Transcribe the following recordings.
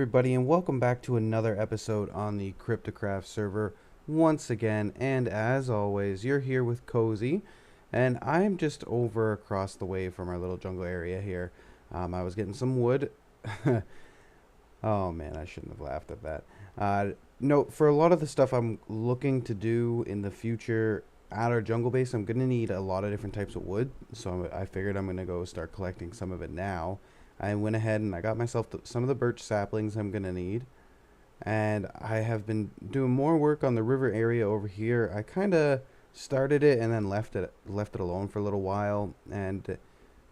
everybody, and welcome back to another episode on the CryptiCraft server once again. And as always, you're here with Cozy, and I'm just over across the way from our little jungle area here. I was getting some wood. Oh man, I shouldn't have laughed at that. No, for a lot of the stuff I'm looking to do in the future at our jungle base, I'm going to need a lot of different types of wood. So I figured I'm going to go start collecting some of it now. I went ahead and I got myself some of the birch saplings I'm going to need. And I have been doing more work on the river area over here. I kind of started it and then left it alone for a little while. And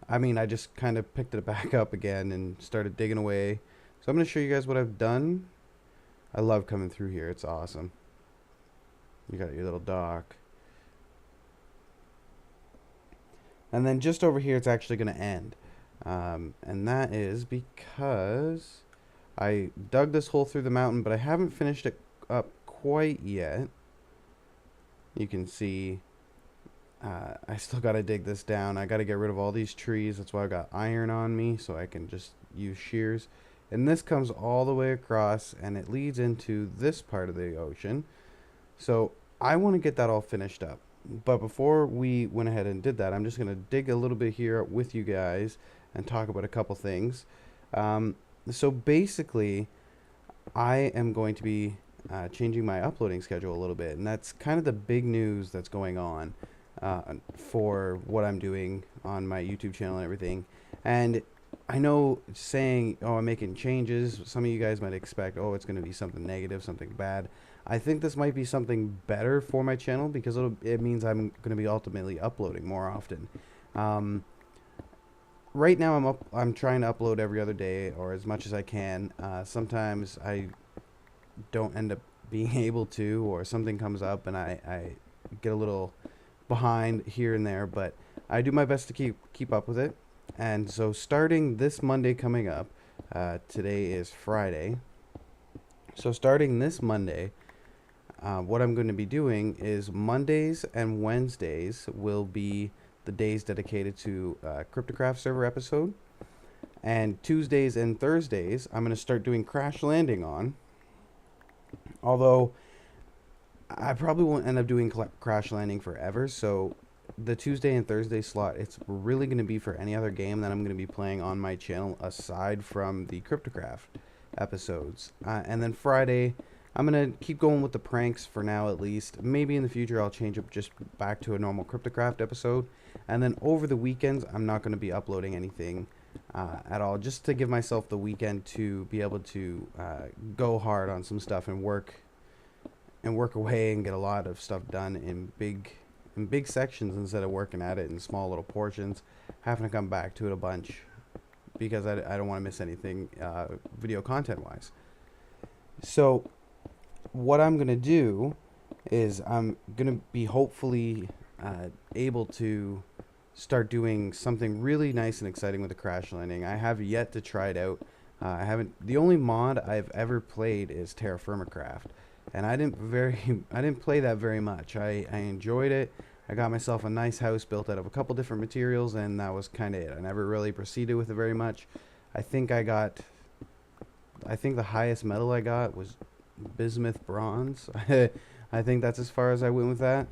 I mean, I just kind of picked it back up again and started digging away. So I'm going to show you guys what I've done. I love coming through here. It's awesome. You got your little dock. And then just over here, it's actually going to end. And that is because I dug this hole through the mountain, but I haven't finished it up quite yet. You can see I still got to dig this down. I got to get rid of all these trees. That's why I've got iron on me, so I can just use shears. And this comes all the way across, and it leads into this part of the ocean. So I want to get that all finished up. But before we went ahead and did that, I'm just going to dig a little bit here with you guys and talk about a couple things. So basically, I am going to be changing my uploading schedule a little bit, and that's kind of the big news that's going on for what I'm doing on my YouTube channel and everything. And I know saying, oh, I'm making changes, some of you guys might expect, oh, it's going to be something negative, something bad. I think this might be something better for my channel because it means I'm going to be ultimately uploading more often. Right now I'm trying to upload every other day or as much as I can. Sometimes I don't end up being able to, or something comes up and I get a little behind here and there, but I do my best to keep up with it. And so starting this Monday coming up, today is Friday. So starting this Monday, what I'm going to be doing is Mondays and Wednesdays will be the days dedicated to CryptiCraft server episode. And Tuesdays and Thursdays, I'm going to start doing Crash Landing on. Although, I probably won't end up doing Crash Landing forever. So, the Tuesday and Thursday slot, it's really going to be for any other game that I'm going to be playing on my channel aside from the CryptiCraft episodes. And then Friday, I'm going to keep going with the pranks for now at least. Maybe in the future I'll change up just back to a normal CryptiCraft episode. And then over the weekends, I'm not going to be uploading anything at all. Just to give myself the weekend to be able to go hard on some stuff and work away and get a lot of stuff done in big sections instead of working at it in small little portions. Having to come back to it a bunch because I don't want to miss anything video content-wise. So what I'm going to do is I'm going to be hopefully able to start doing something really nice and exciting with the Crash Landing. I have yet to try it out. The only mod I've ever played is TerraFirmaCraft, and I didn't play that very much. I enjoyed it. I got myself a nice house built out of a couple different materials, and that was kind of it. I never really proceeded with it very much. I think the highest metal I got was bismuth bronze. I think that's as far as I went with that.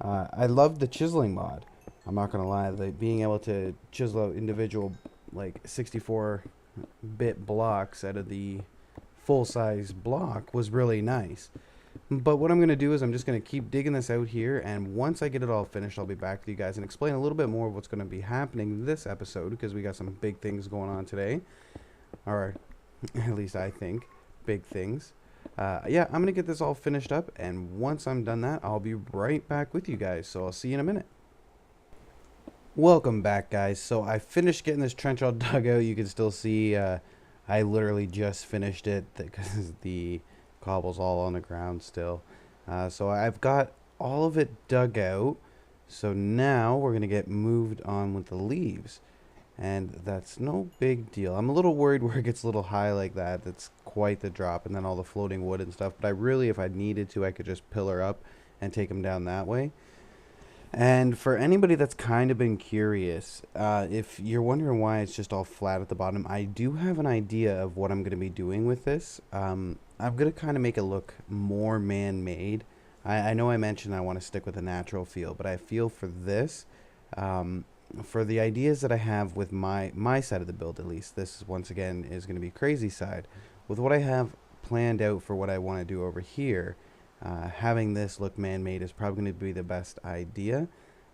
I love the chiseling mod. I'm not gonna lie, being able to chisel out individual like 64-bit blocks out of the full-size block was really nice. But what I'm gonna do is I'm just gonna keep digging this out here, and once I get it all finished, I'll be back to you guys and explain a little bit more of what's gonna be happening this episode, because we got some big things going on today, or at least I think big things. Yeah, I'm gonna get this all finished up, and once I'm done that, I'll be right back with you guys. So I'll see you in a minute. Welcome back, guys. So I finished getting this trench all dug out. You can still see I literally just finished it because the cobble's all on the ground still. So I've got all of it dug out. So now we're gonna get moved on with the leaves, and that's no big deal. I'm a little worried where it gets a little high like that. That's quite the drop, and then all the floating wood and stuff. But if I needed to, I could just pillar up and take them down that way. And for anybody that's kind of been curious, if you're wondering why it's just all flat at the bottom, I do have an idea of what I'm going to be doing with this. I'm going to kind of make it look more man-made. I know I mentioned I want to stick with a natural feel, but I feel for this, for the ideas that I have with my side of the build, at least, this once again is going to be crazy side. With what I have planned out for what I want to do over here, having this look man-made is probably going to be the best idea.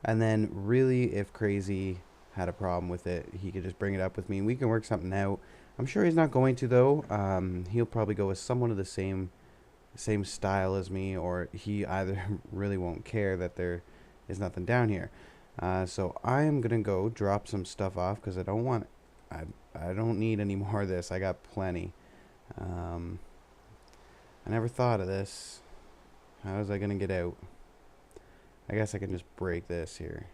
And then really, if Crazy had a problem with it, he could just bring it up with me and we can work something out. I'm sure he's not going to, though. He'll probably go with someone of the same style as me, or he either really won't care that there is nothing down here. So I am gonna go drop some stuff off because I don't need any more of this. I got plenty. um, I never thought of this. How was I gonna get out? I guess I can just break this here.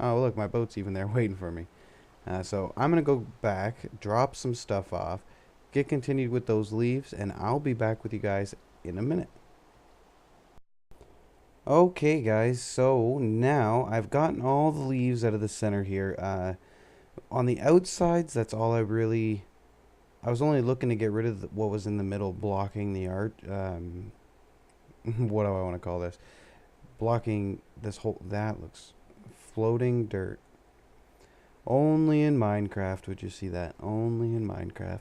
Oh, look, my boat's even there waiting for me. So I'm gonna go back, drop some stuff off, get continued with those leaves, and I'll be back with you guys in a minute. Okay, guys, so now I've gotten all the leaves out of the center here. On the outsides, that's all I was only looking to get rid of what was in the middle, blocking the art. What do I want to call this? Blocking this whole, that looks, floating dirt. Only in Minecraft would you see that. Only in Minecraft.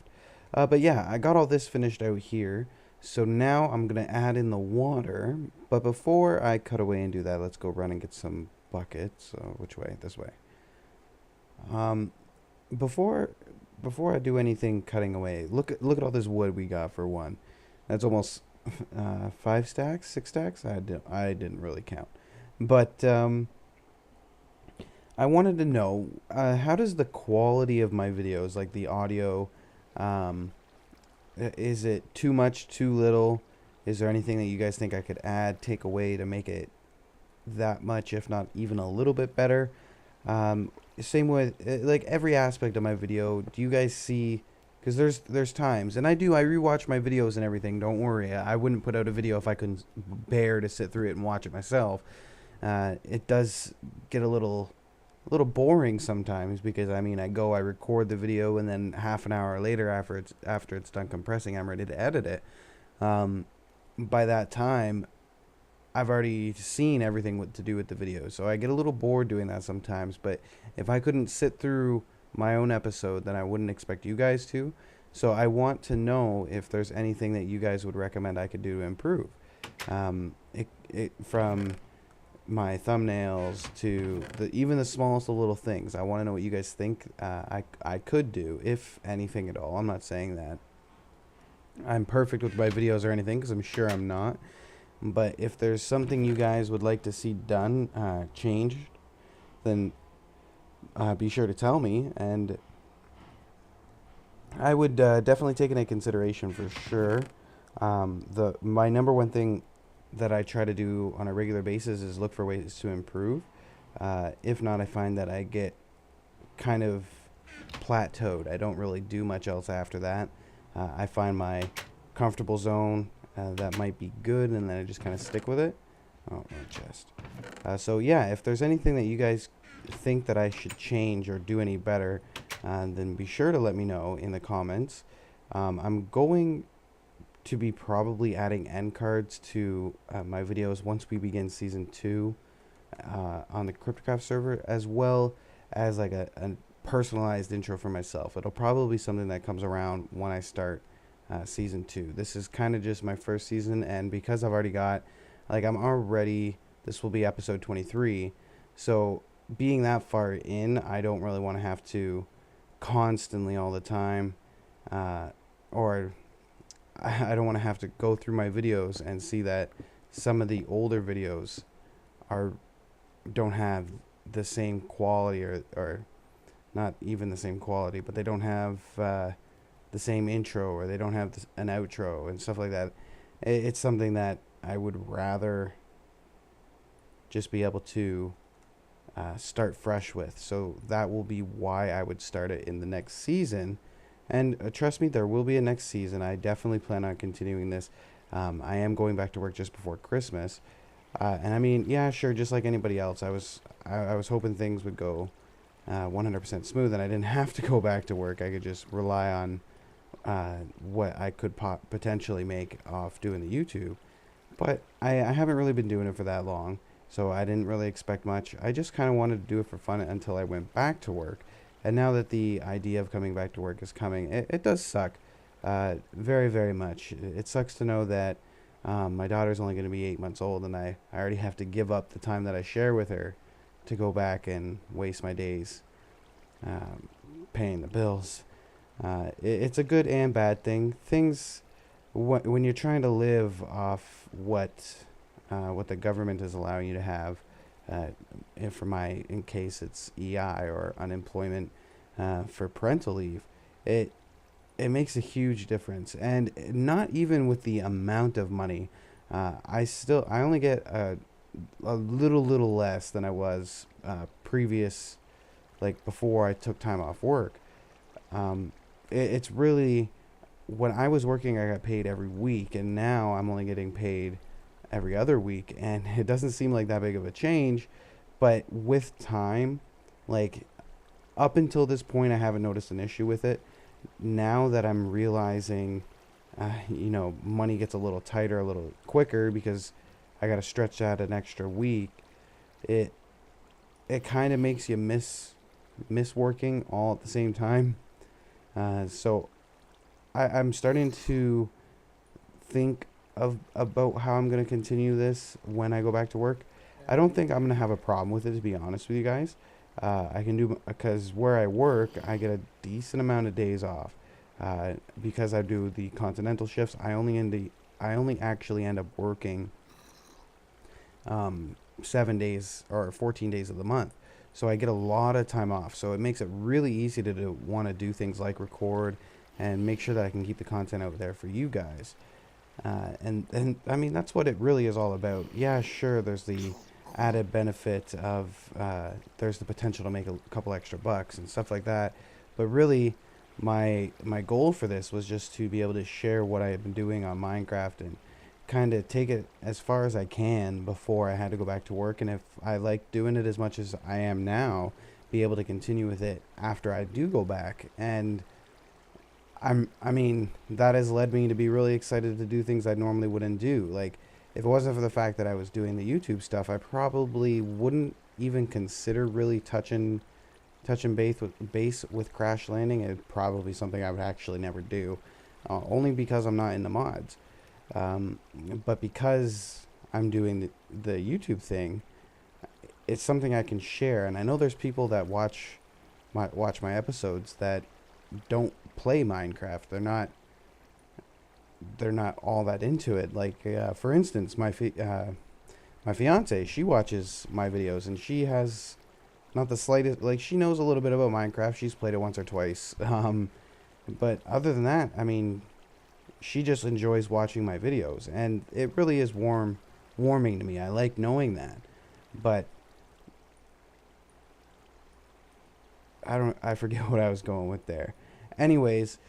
But yeah, I got all this finished out here. So now I'm going to add in the water. But before I cut away and do that, let's go run and get some buckets. So which way? This way. Before I do anything cutting away, look at all this wood we got for one. That's almost 5 stacks, 6 stacks. I didn't really count. But I wanted to know, how does the quality of my videos, like the audio, is it too much, too little? Is there anything that you guys think I could add, take away to make it that much, if not even a little bit better? Same with like every aspect of my video. Do you guys see? Because there's times, and I rewatch my videos and everything. Don't worry, I wouldn't put out a video if I couldn't bear to sit through it and watch it myself. It does get a little boring sometimes because I mean I record the video and then half an hour later after it's done compressing, I'm ready to edit it. By that time I've already seen everything what to do with the video, so I get a little bored doing that sometimes. But if I couldn't sit through my own episode, then I wouldn't expect you guys to. So I want to know if there's anything that you guys would recommend I could do to improve. From my thumbnails to even the smallest of little things. I want to know what you guys think I could do, if anything at all. I'm not saying that I'm perfect with my videos or anything, because I'm sure I'm not. But if there's something you guys would like to see done, changed, then be sure to tell me, and I would definitely take it into consideration for sure. My number one thing that I try to do on a regular basis is look for ways to improve. If not, I find that I get kind of plateaued. I don't really do much else after that. I find my comfortable zone that might be good, and then I just kind of stick with it. Oh, my chest. So yeah, if there's anything that you guys think that I should change or do any better, then be sure to let me know in the comments. I'm going to be probably adding end cards to my videos once we begin season 2 on the CryptiCraft server, as well as like a personalized intro for myself. It'll probably be something that comes around when I start season 2. This is kind of just my first season, and because I've already got, like, this will be episode 23, so being that far in, I don't really want to have to constantly all the time, or I don't want to have to go through my videos and see that some of the older videos don't have the same quality, or not even the same quality, but they don't have the same intro, or they don't have an outro and stuff like that. It's something that I would rather just be able to start fresh with. So that will be why I would start it in the next season. And trust me, there will be a next season. I definitely plan on continuing this. I am going back to work just before Christmas. And I mean, yeah, sure, just like anybody else, I was hoping things would go 100% smooth, and I didn't have to go back to work. I could just rely on what I could potentially make off doing the YouTube. But I haven't really been doing it for that long, so I didn't really expect much. I just kind of wanted to do it for fun until I went back to work. And now that the idea of coming back to work is coming, it does suck very, very much. It sucks to know that my daughter's only going to be 8 months old, and I already have to give up the time that I share with her to go back and waste my days um, paying the bills. It's a good and bad thing. When you're trying to live off what the government is allowing you to have, and in case it's EI or unemployment for parental leave, it it makes a huge difference, and not even with the amount of money. I only get a little less than I was previous, like before I took time off work. It's really, when I was working, I got paid every week, and now I'm only getting paid every other week, and it doesn't seem like that big of a change. But with time, like up until this point, I haven't noticed an issue with it. Now that I'm realizing, money gets a little tighter, a little quicker because I got to stretch out an extra week. It it kind of makes you miss working all at the same time. So I'm starting to think of about how I'm going to continue this when I go back to work. I don't think I'm going to have a problem with it, to be honest with you guys. I can do, because where I work, I get a decent amount of days off. Because I do the continental shifts, I only actually end up working 7 days or 14 days of the month. So I get a lot of time off. So it makes it really easy to want to do things like record and make sure that I can keep the content out there for you guys. And I mean, that's what it really is all about. Yeah, sure, there's the added benefit of there's the potential to make a couple extra bucks and stuff like that. But really, my goal for this was just to be able to share what I had been doing on Minecraft and kind of take it as far as I can before I had to go back to work. And if I like doing it as much as I am now, be able to continue with it after I do go back. And I mean, that has led me to be really excited to do things I normally wouldn't do. Like, if it wasn't for the fact that I was doing the YouTube stuff, I probably wouldn't even consider really touching base with Crash Landing. It's probably something I would actually never do, only because I'm not in the mods. But because I'm doing the YouTube thing, it's something I can share. And I know there's people that watch my episodes that don't play Minecraft. They're not all that into it. Like for instance, my fiance, she watches my videos, and she has not the slightest, like, she knows a little bit about Minecraft. She's played it once or twice. But other than that, I mean, she just enjoys watching my videos, and it really is warming to me. I like knowing that. But I forget what I was going with there. Anyways,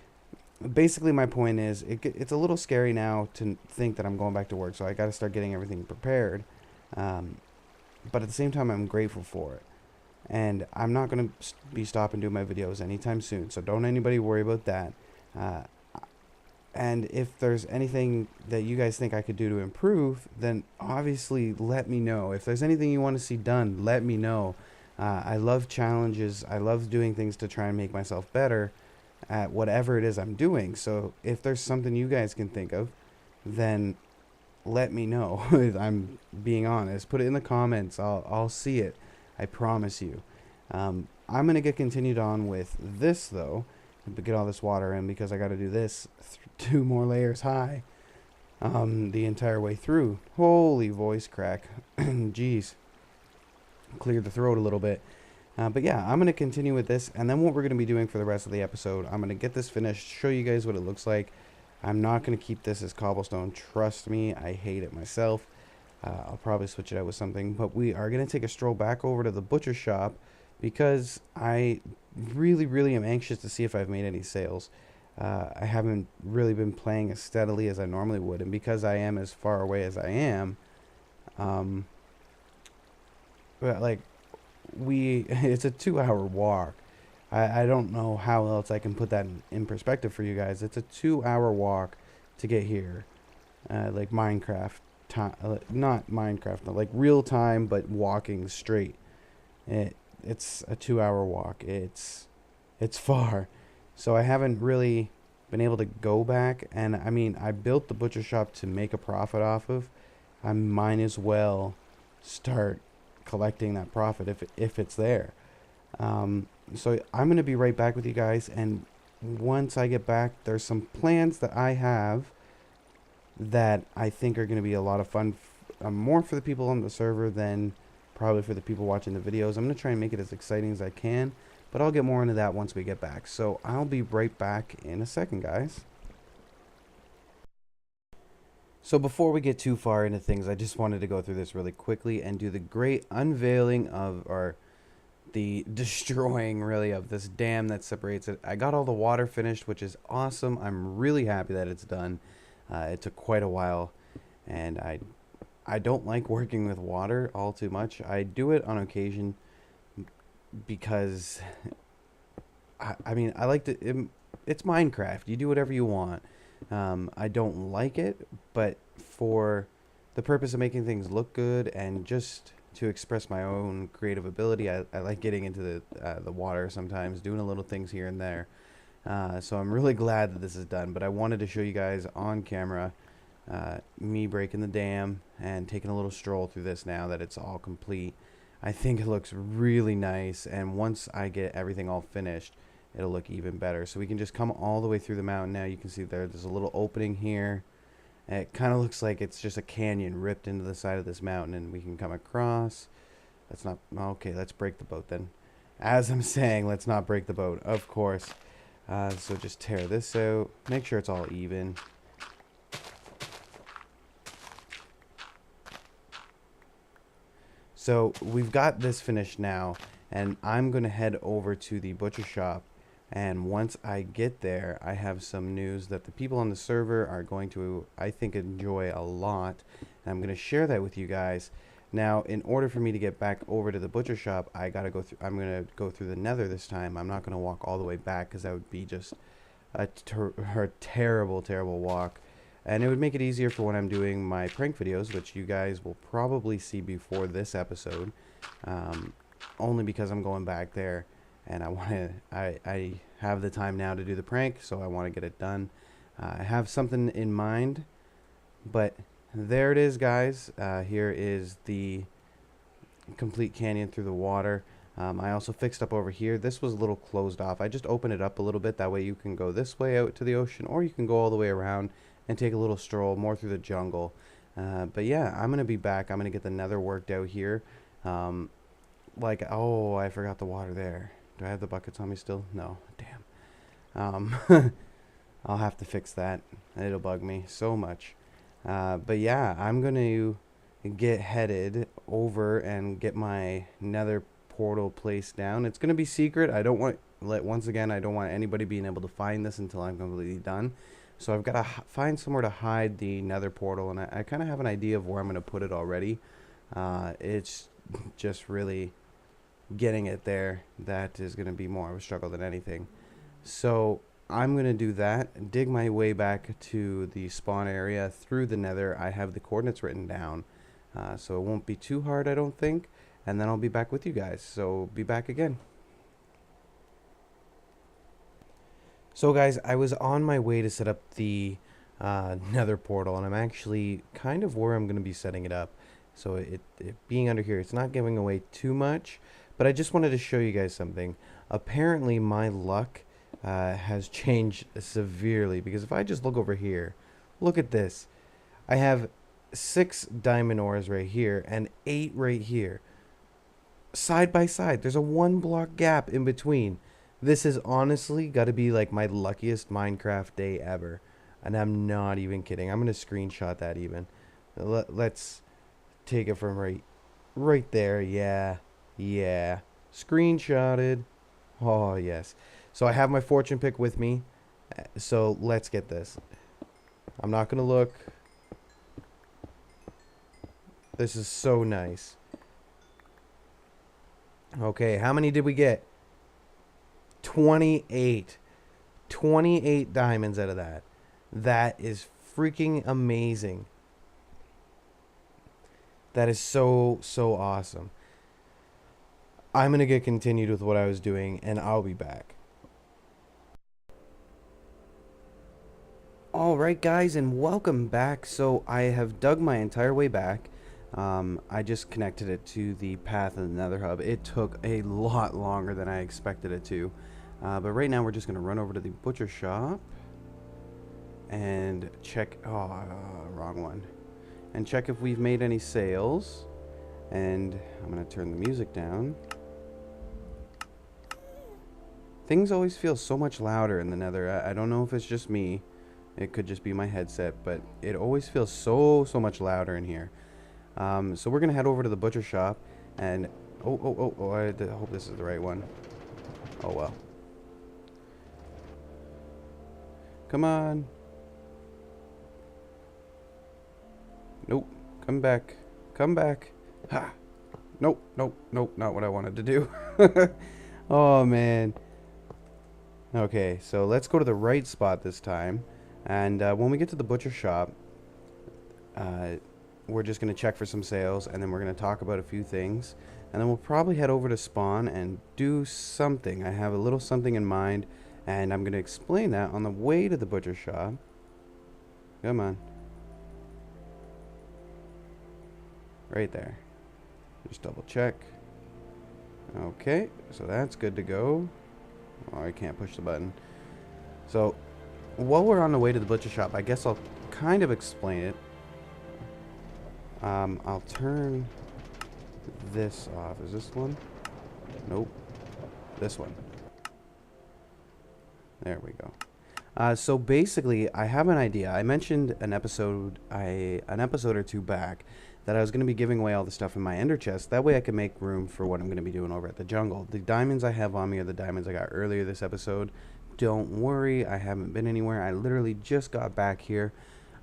basically my point is it's a little scary now to think that I'm going back to work, so I got to start getting everything prepared. But at the same time, I'm grateful for it. And I'm not going to be stopping doing my videos anytime soon, so don't anybody worry about that. And if there's anything that you guys think I could do to improve, then obviously let me know. If there's anything you want to see done, let me know. I love challenges. I love doing things to try and make myself better at whatever it is I'm doing. So if there's something you guys can think of, then let me know. I'm being honest. Put it in the comments. I'll see it. I promise you. I'm going to get continued on with this, though, to get all this water in, because I got to do this 2 more layers high the entire way through. Holy voice crack. Jeez. Cleared the throat a little bit. But yeah, I'm going to continue with this, and then what we're going to be doing for the rest of the episode, I'm going to get this finished, show you guys what it looks like. I'm not going to keep this as cobblestone. Trust me, I hate it myself. I'll probably switch it out with something, but we are going to take a stroll back over to the butcher shop because I really am anxious to see if I've made any sales. I haven't really been playing as steadily as I normally would, and because I am as far away as I am, Um, but like it's a 2 hour walk. I don't know how else I can put that in perspective for you guys. It's a 2 hour walk to get here. Like Minecraft time, not Minecraft, but like real time, but walking straight. It's a 2 hour walk. It's far, so I haven't really been able to go back. And I mean, I built the butcher shop to make a profit off of. I might as well start collecting that profit if it's there. So I'm gonna be right back with you guys, and once I get back, there's some plans that I have that I think are gonna be a lot of fun, more for the people on the server than probably for the people watching the videos. I'm gonna try and make it as exciting as I can, but I'll get more into that once we get back. So I'll be right back in a second, guys. So before we get too far into things, I just wanted to go through this really quickly and do the great unveiling of, or the destroying really, of this dam that separates it. I got all the water finished, which is awesome. I'm really happy that it's done. It took quite a while, and I don't like working with water all too much. I do it on occasion because I mean, I like to. It's Minecraft. You do whatever you want. I don't like it, but for the purpose of making things look good and just to express my own creative ability, I like getting into the water sometimes, doing a little things here and there. So I'm really glad that this is done, but I wanted to show you guys on camera me breaking the dam and taking a little stroll through this now that it's all complete. I think it looks really nice, and once I get everything all finished, it'll look even better. So we can just come all the way through the mountain now. You can see there's a little opening here. And it kind of looks like it's just a canyon ripped into the side of this mountain, and we can come across. Let's not, okay, let's break the boat then. As I'm saying, let's not break the boat, of course. So just tear this out. Make sure it's all even. So we've got this finished now, and I'm going to head over to the butcher shop. And once I get there, I have some news that the people on the server are going to, I think, enjoy a lot. And I'm going to share that with you guys. Now, in order for me to get back over to the butcher shop, I got to go through, I'm going to go through the nether this time. I'm not going to walk all the way back because that would be just a terrible, terrible walk. And it would make it easier for when I'm doing my prank videos, which you guys will probably see before this episode. Only because I'm going back there. And I have the time now to do the prank, so I want to get it done. I have something in mind, but there it is, guys. Here is the complete canyon through the water. I also fixed up over here. This was a little closed off. I just opened it up a little bit. That way you can go this way out to the ocean, or you can go all the way around and take a little stroll more through the jungle. But yeah, I'm going to be back. I'm going to get the nether worked out here. Oh, I forgot the water there. Do I have the buckets on me still? No. Damn. I'll have to fix that. It'll bug me so much. But yeah, I'm going to get headed over and get my nether portal placed down. It's going to be secret. I don't want, once again, I don't want anybody being able to find this until I'm completely done. So I've got to find somewhere to hide the nether portal, and I kind of have an idea of where I'm going to put it already. It's just really getting it there that is going to be more of a struggle than anything. So I'm going to do that, dig my way back to the spawn area through the nether. I have the coordinates written down, so it won't be too hard, I don't think, and then I'll be back with you guys. So be back again. So guys, I was on my way to set up the nether portal, and I'm actually kind of where I'm going to be setting it up. So it being under here, it's not giving away too much. But I just wanted to show you guys something. Apparently my luck has changed severely, because if I just look over here, look at this. I have 6 diamond ores right here and 8 right here. Side by side. There's a 1 block gap in between. This has honestly got to be like my luckiest Minecraft day ever. And I'm not even kidding. I'm going to screenshot that even. Let's take it from right there. Yeah, screenshotted. Oh yes. So I have my fortune pick with me, so let's get this. I'm not gonna look. This is so nice. Okay, how many did we get? 28. 28 diamonds out of that. That is freaking amazing. That is so, so awesome. I'm going to get continued with what I was doing, and I'll be back. All right, guys, and welcome back. So I have dug my entire way back. I just connected it to the path of the Nether Hub. It took a lot longer than I expected it to. But right now we're just going to run over to the butcher shop and check... Oh, wrong one. And check if we've made any sales. And I'm going to turn the music down. Things always feel so much louder in the Nether. I don't know if it's just me. It could just be my headset, but it always feels so much louder in here. So we're gonna head over to the butcher shop, and oh! I hope this is the right one. Oh well. Come on. Nope. Come back. Come back. Ha. Nope. Not what I wanted to do. Oh man. Okay, so let's go to the right spot this time. And when we get to the butcher shop, we're just going to check for some sales, and then we're going to talk about a few things. And then we'll probably head over to spawn and do something. I have a little something in mind, and I'm going to explain that on the way to the butcher shop. Come on. Right there. Just double check. Okay, so that's good to go. Oh, I can't push the button. So while we're on the way to the butcher shop, I guess I'll kind of explain it. I'll turn this off. Is this one? Nope. This one. There we go. So basically, I have an idea. I mentioned an episode or two back that I was going to be giving away all the stuff in my ender chest. That way I can make room for what I'm going to be doing over at the jungle. The diamonds I have on me are the diamonds I got earlier this episode. Don't worry, I haven't been anywhere. I literally just got back here.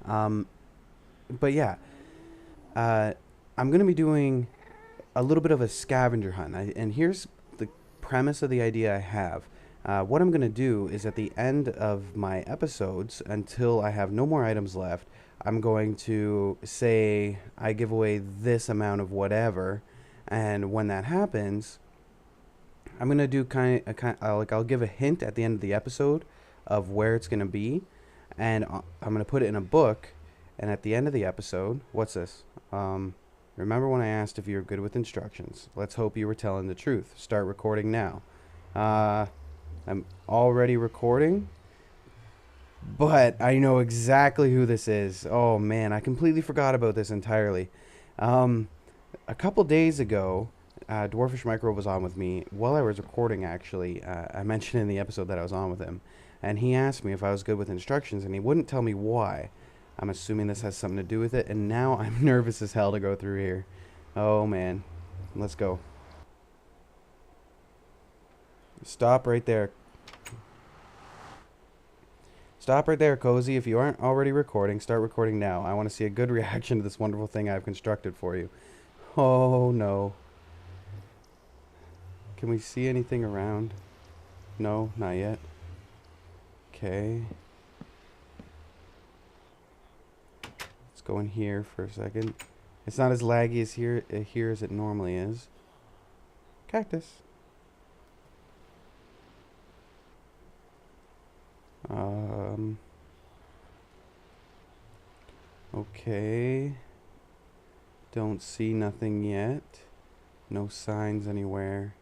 But yeah, I'm going to be doing a little bit of a scavenger hunt. And here's the premise of the idea I have. What I'm going to do is at the end of my episodes, until I have no more items left, I'm going to say I give away this amount of whatever, and when that happens, I'm going to do I'll give a hint at the end of the episode of where it's going to be, and I'm going to put it in a book, and at the end of the episode, what's this? Remember when I asked if you were good with instructions? Let's hope you were telling the truth. Start recording now. I'm already recording, but I know exactly who this is. Oh man, I completely forgot about this entirely. A couple days ago, Dwarfish Micro was on with me while I was recording, actually. I mentioned in the episode that I was on with him, and he asked me if I was good with instructions, and he wouldn't tell me why. I'm assuming this has something to do with it, and now I'm nervous as hell to go through here. Oh man, let's go. Stop right there. Stop right there, Cozy. If you aren't already recording, start recording now. I want to see a good reaction to this wonderful thing I've constructed for you. Oh no. Can we see anything around? No, not yet. Okay. Let's go in here for a second. It's not as laggy as here as it normally is. Cactus. Okay. Don't see nothing yet. No signs anywhere.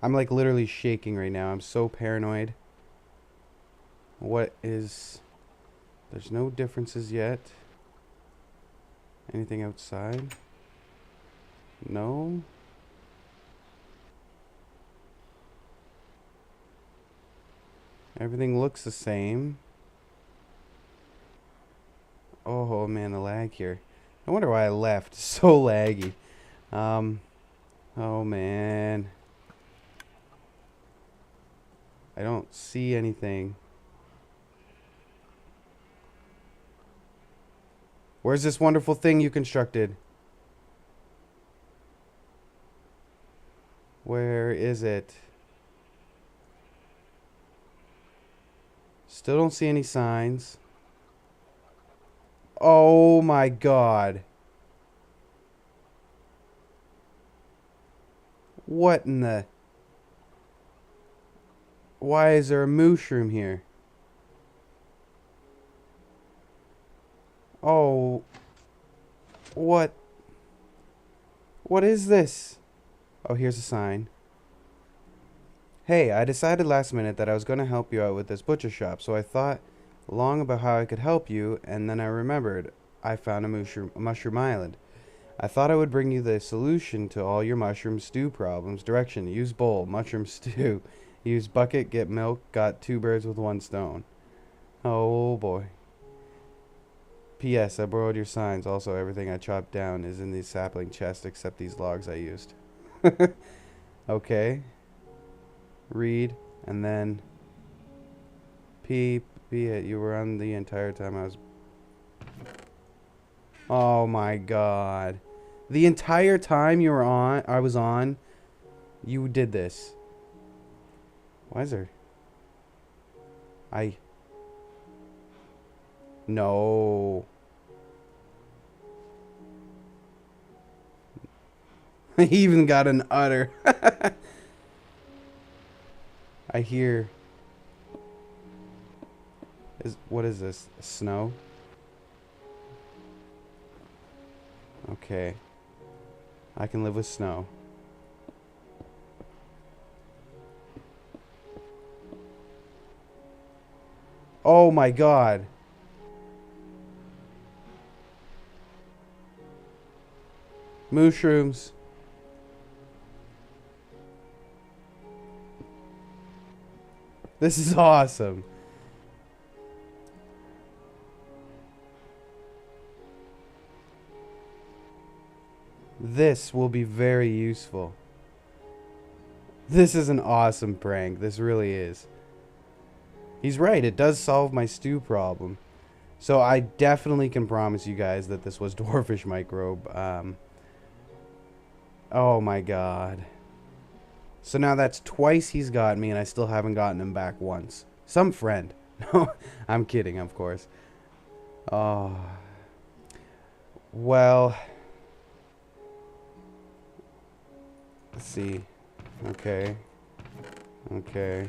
I'm like literally shaking right now. I'm so paranoid. What is... There's no differences yet. Anything outside? No. Everything looks the same. Oh man, the lag here. I wonder why I left. So laggy. Oh man. I don't see anything. Where's this wonderful thing you constructed? Where is it? Still don't see any signs. Oh my god. What in the... Why is there a mushroom here? Oh. What? What is this? Oh, here's a sign. Hey, I decided last minute that I was going to help you out with this butcher shop, so I thought long about how I could help you, and then I remembered I found a mushroom island. I thought I would bring you the solution to all your mushroom stew problems. Direction: use bowl, mushroom stew. Use bucket, get milk, got two birds with one stone. Oh boy. P.S. I borrowed your signs. Also, everything I chopped down is in the sapling chest except these logs I used. Okay. Read, and then P. It. You were on the entire time I was... Oh my god. The entire time you were on, I was on, you did this. Why is there... No. He even got an udder. I hear... What is this? Snow? Okay. I can live with snow. Oh my god. Mushrooms. This is awesome. This will be very useful. This is an awesome prank. This really is. He's right. It does solve my stew problem. So I definitely can promise you guys that this was Dwarfish Microbe. Oh my god. So now that's twice he's got me and I still haven't gotten him back once. Some friend. No, I'm kidding, of course. Oh. Well. Let's see. Okay. Okay.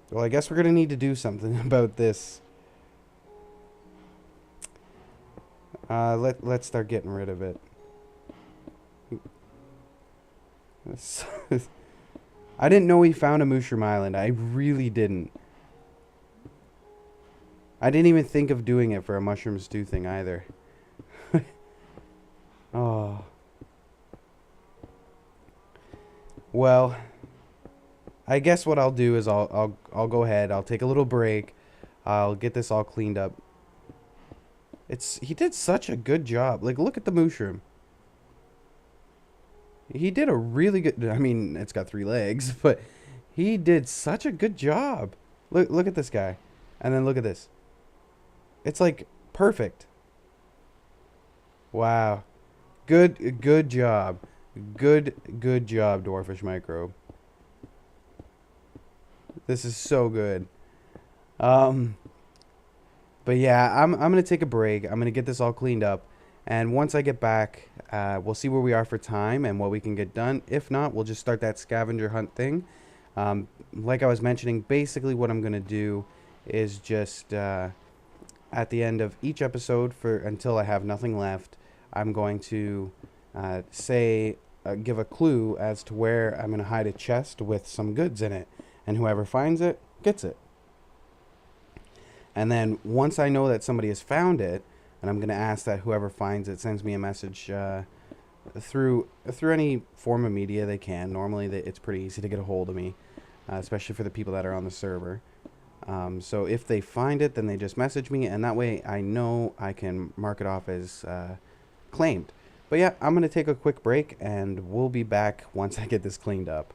Well, I guess we're going to need to do something about this. Let's start getting rid of it. I didn't know he found a mushroom island. I really didn't. I didn't even think of doing it for a mushroom stew thing either. Oh. Well, I guess what I'll do is I'll go ahead. I'll take a little break. I'll get this all cleaned up. He did such a good job. Like, look at the mushroom. He did a really good... I mean, it's got 3 legs, but he did such a good job. Look at this guy. And then look at this. It's like perfect. Wow. Good job. Good job, Dwarfish Microbe. This is so good. But yeah, I'm gonna take a break. I'm gonna get this all cleaned up, and once I get back, we'll see where we are for time and what we can get done. If not, we'll just start that scavenger hunt thing. Like I was mentioning, basically what I'm gonna do is just at the end of each episode, until I have nothing left, I'm going to give a clue as to where I'm gonna hide a chest with some goods in it, and whoever finds it gets it. And then once I know that somebody has found it, and I'm going to ask that whoever finds it sends me a message through any form of media they can. Normally it's pretty easy to get a hold of me, especially for the people that are on the server. So if they find it, then they just message me, and that way I know I can mark it off as claimed. But yeah, I'm going to take a quick break, and we'll be back once I get this cleaned up.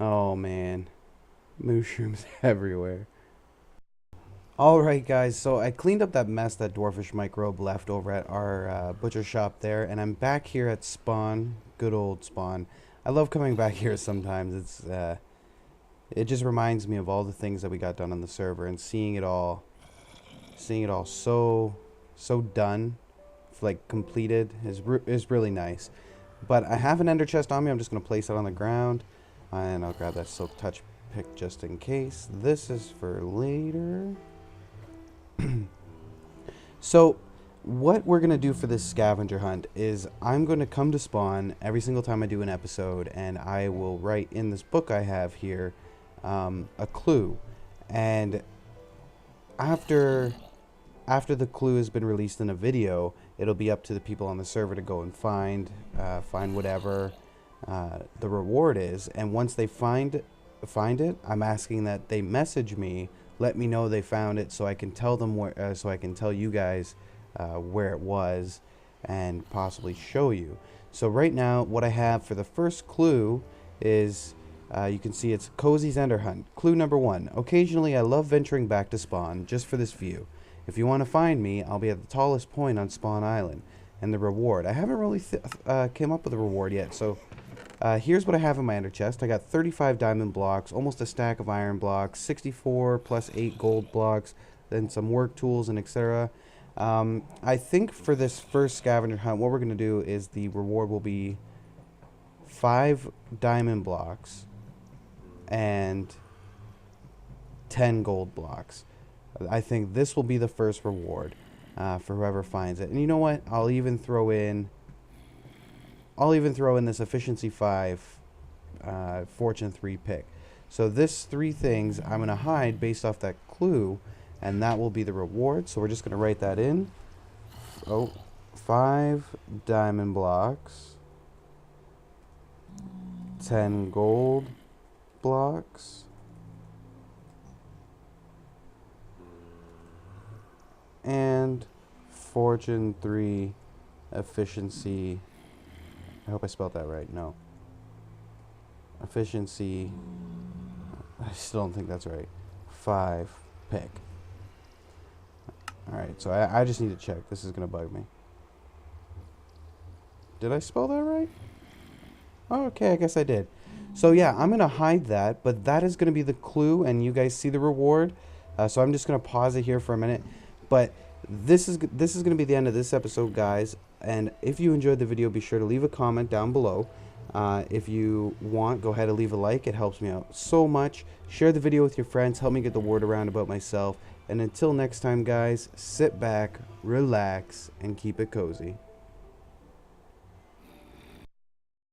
Oh man, mushrooms everywhere. Alright guys, so I cleaned up that mess that Dwarfish Microbe left over at our butcher shop there, and I'm back here at Spawn, good old Spawn. I love coming back here sometimes. It just reminds me of all the things that we got done on the server, and seeing it all so done, like completed, is really nice. But I have an ender chest on me. I'm just going to place it on the ground, and I'll grab that silk touch pick just in case. This is for later. So what we're going to do for this scavenger hunt is I'm going to come to spawn every single time I do an episode, and I will write in this book I have here a clue. And after the clue has been released in a video, it'll be up to the people on the server to go and find whatever the reward is. And once they find it, I'm asking that they message me, let me know they found it, so I can tell them where, so I can tell you guys where it was and possibly show you. So right now, what I have for the first clue is, you can see it's Cozy's Ender Hunt. Clue number 1. Occasionally, I love venturing back to spawn just for this view. If you want to find me, I'll be at the tallest point on Spawn Island. And the reward. I haven't really came up with a reward yet, so here's what I have in my ender chest. I got 35 diamond blocks, almost a stack of iron blocks, 64 plus 8 gold blocks, then some work tools and etc. I think for this first scavenger hunt, what we're going to do is the reward will be 5 diamond blocks and 10 gold blocks. I think this will be the first reward for whoever finds it. And you know what? I'll even throw in this efficiency 5 fortune 3 pick. So this 3 things I'm going to hide based off that clue, and that will be the reward. So we're just going to write that in. 5 diamond blocks, 10 gold blocks, and fortune 3 efficiency. I hope I spelled that right. No. Efficiency. I still don't think that's right. 5 pick. Alright, so I just need to check. This is going to bug me. Did I spell that right? Oh, okay, I guess I did. So yeah, I'm going to hide that, but that is going to be the clue, and you guys see the reward. So I'm just going to pause it here for a minute. But this is going to be the end of this episode, guys. And if you enjoyed the video, be sure to leave a comment down below. If you want, go ahead and leave a like. It helps me out so much. Share the video with your friends. Help me get the word around about myself. And until next time, guys, sit back, relax, and keep it cozy.